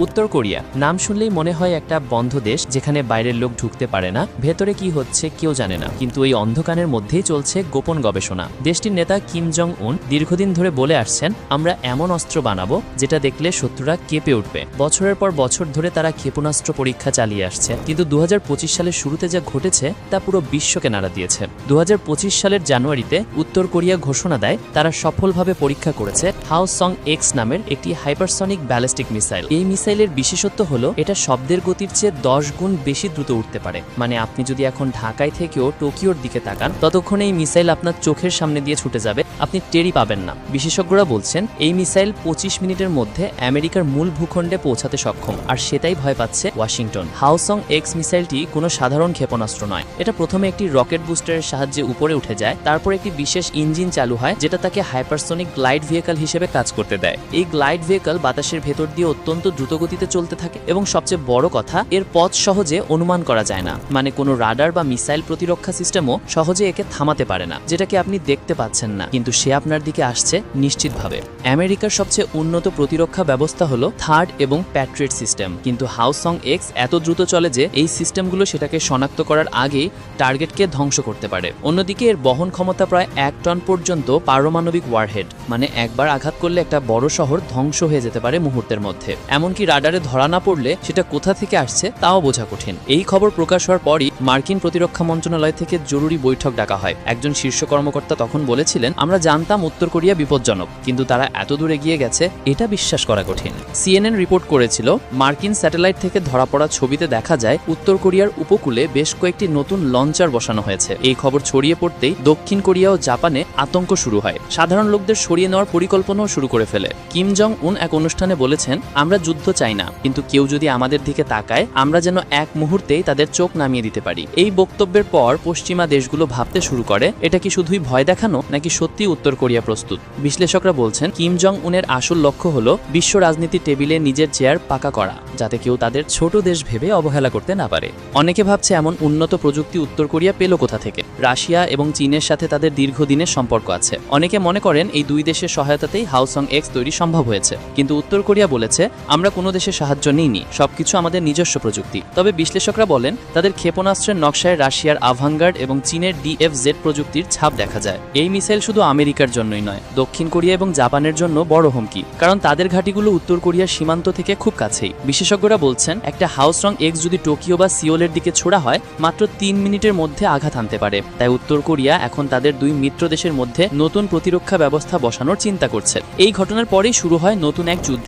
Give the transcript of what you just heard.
উত্তর কোরিয়া নাম শুনলেই মনে হয় একটা বন্ধ দেশ যেখানে বাইরের লোক ঢুকতে পারে না, ভেতরে কি হচ্ছে কেউ জানে না। কিন্তু এই অন্ধকারের মধ্যেই চলছে গোপন গবেষণা। দেশটির নেতা কিম জং উন দীর্ঘদিন ধরে বলে আসছেন, আমরা এমন অস্ত্র বানাবো যেটা দেখলে শত্রুরা কেঁপে উঠবে। বছরের পর বছর ধরে তারা ক্ষেপণাস্ত্র পরীক্ষা চালিয়ে আসছে, কিন্তু 2025 সালের শুরুতে যা ঘটেছে তা পুরো বিশ্বকে নাড়া দিয়েছে। 2025 সালের জানুয়ারিতে উত্তর কোরিয়া ঘোষণা দেয় তারা সফলভাবে পরীক্ষা করেছে হাওসং এক্স নামের একটি হাইপারসনিক ব্যালিস্টিক মিসাইল। এই মিসাইলের বিশেষত্ব হলো এটা শব্দের গতির চেয়ে 10 গুণ বেশি দ্রুত উঠতে পারে। মানে আপনি যদি এখন ঢাকায় থেকেও টোকিওর দিকে তাকান, ততক্ষণে এই মিসাইল আপনার চোখের সামনে দিয়ে ছুটে যাবে, আপনি টেরই পাবেন না। বিশেষজ্ঞরা বলছেন এই মিসাইল 25 মিনিটের মধ্যে আমেরিকার মূল ভূখণ্ডে পৌঁছাতে সক্ষম, আর সেটাই ভয় পাচ্ছে ওয়াশিংটন। হাওসং এক্স মিসাইলটি কোনো সাধারণ ক্ষেপণাস্ত্র নয়। এটা প্রথমে একটি রকেট বুস্টারের সাহায্যে উপরে উঠে যায়, তারপর একটি বিশেষ ইঞ্জিন চালু হয় যেটা তাকে হাইপারসনিক গ্লাইড ভেহিকল হিসেবে কাজ করতে দেয়। এই গ্লাইড ভেহিকল বাতাসের ভেতর দিয়ে অত্যন্ত দ্রুতগতিতে চলতে থাকে এবং সবচেয়ে বড় কথা, এর পথ সহজে অনুমান করা যায় না। মানে কোনো রাডার বা মিসাইল প্রতিরক্ষা সিস্টেমও সহজে একে থামাতে পারে না, যেটাকে আপনি দেখতে পাচ্ছেন না কিন্তু সে আপনার দিকে আসছে নিশ্চিতভাবে। আমেরিকার সবচেয়ে উন্নত প্রতিরক্ষা ব্যবস্থা হলো থার্ড এবং প্যাট্রিয়ট সিস্টেম, কিন্তু হাওসং এক্স এত দ্রুত চলে যে এই সিস্টেমগুলো সেটাকে শনাক্ত করার আগেই টার্গেটকে ধ্বংস করতে পারে। অন্যদিকে এর বহন ক্ষমতা প্রায় 1 টন পর্যন্ত পারমাণবিক ওয়ারহেড, মানে একবার আঘাত করলে একটা বড় শহর ধ্বংস হয়ে যেতে পারে মুহূর্তের মধ্যে। এমনকি রাডারে ধরা না পড়লে সেটা কোথা থেকে আসছে তাও বোঝা কঠিন। এই খবর প্রকাশ হওয়ার পরই মার্কিন প্রতিরক্ষা মন্ত্রণালয় থেকে জরুরি বৈঠক ডাকা হয়। একজন শীর্ষ কর্মকর্তা তখন বলেছিলেন, আমরা জানতাম উত্তর কোরিয়া বিপজ্জনক, কিন্তু তারা এত দূর এগিয়ে গেছে এটা বিশ্বাস করা কঠিন। CNN রিপোর্ট করেছিল, মার্কিন স্যাটেলাইট থেকে ধরা পড়া ছবিতে দেখা যায় উত্তর কোরিয়ার উপকূলে বেশ কয়েকটি নতুন লঞ্চার বসানো হয়েছে। এই খবর ছড়িয়ে পড়তেই দক্ষিণ কোরিয়া ও জাপানে আতঙ্ক শুরু হয়। সাধারণ লোকদের সরিয়ে নেওয়ার পরিকল্পনাও শুরু করে ফেলে। কিম জং উন এক অনুষ্ঠানে বলেছেন, আমরা যুদ্ধ চাই না, কিন্তু কেউ যদি আমাদের দিকে তাকায় আমরা যেন এক মুহূর্তেই তাদের চোখ নামিয়ে দিতে পারি। এই বক্তব্যের পর পশ্চিমা দেশগুলো ভাবতে শুরু করে এটা কি শুধুই ভয় দেখানো নাকি সত্যি উত্তর কোরিয়া প্রস্তুত। বিশ্লেষকরা বলছেন কিম জং উনের আসল লক্ষ্য হলো বিশ্ব রাজনীতির টেবিলে নিজের চেয়ার পাকা করা, যাতে কেউ তাদের ছোট দেশ ভেবে অবহেলা করতে না পারে। অনেকে ভাবছে এমন উন্নত প্রযুক্তি উত্তর কোরিয়া পেল কোথা থেকে। রাশিয়া এবং চীনের সাথে তাদের দীর্ঘদিনের সম্পর্ক আছে। অনেকে মনে করেন এই দুই দেশের সহায়তাতেই হাওসং এক্স তৈরি সম্ভব হয়েছে, কিন্তু উত্তর কোরিয়া বলেছে আমরা কোনো দেশের সাহায্য নিইনি, সবকিছু আমাদের নিজস্ব প্রযুক্তি। তবে বিশ্লেষকরা বলেন তাদের ক্ষেপণাস্ত্রের নকশায় রাশিয়ার আভাঙ্গার্ড এবং চীনের DFZ প্রযুক্তির ছাপ দেখা যায়। এই মিসাইল শুধু আমেরিকার জন্যই নয়, দক্ষিণ কোরিয়া এবং জাপানের জন্য বড় হুমকি, কারণ তাদের ঘাঁটিগুলো উত্তর কোরিয়ার সীমান্ত থেকে খুব কাছেই। বিশেষজ্ঞরা বলছেন একটা হাওসং এক্স যদি টোকিও বা সিওলের দিকে ছোড়া হয় মাত্র 3 মিনিটের মধ্যে আঘাত আনতে পারে। তাই উত্তর কোরিয়া এখন তাদের দুই মিত্র দেশের মধ্যে নতুন প্রতিরক্ষা ব্যবস্থা বসানোর চিন্তা করছে। এই ঘটনার পরেই শুরু হয় নতুন এক যুদ্ধ।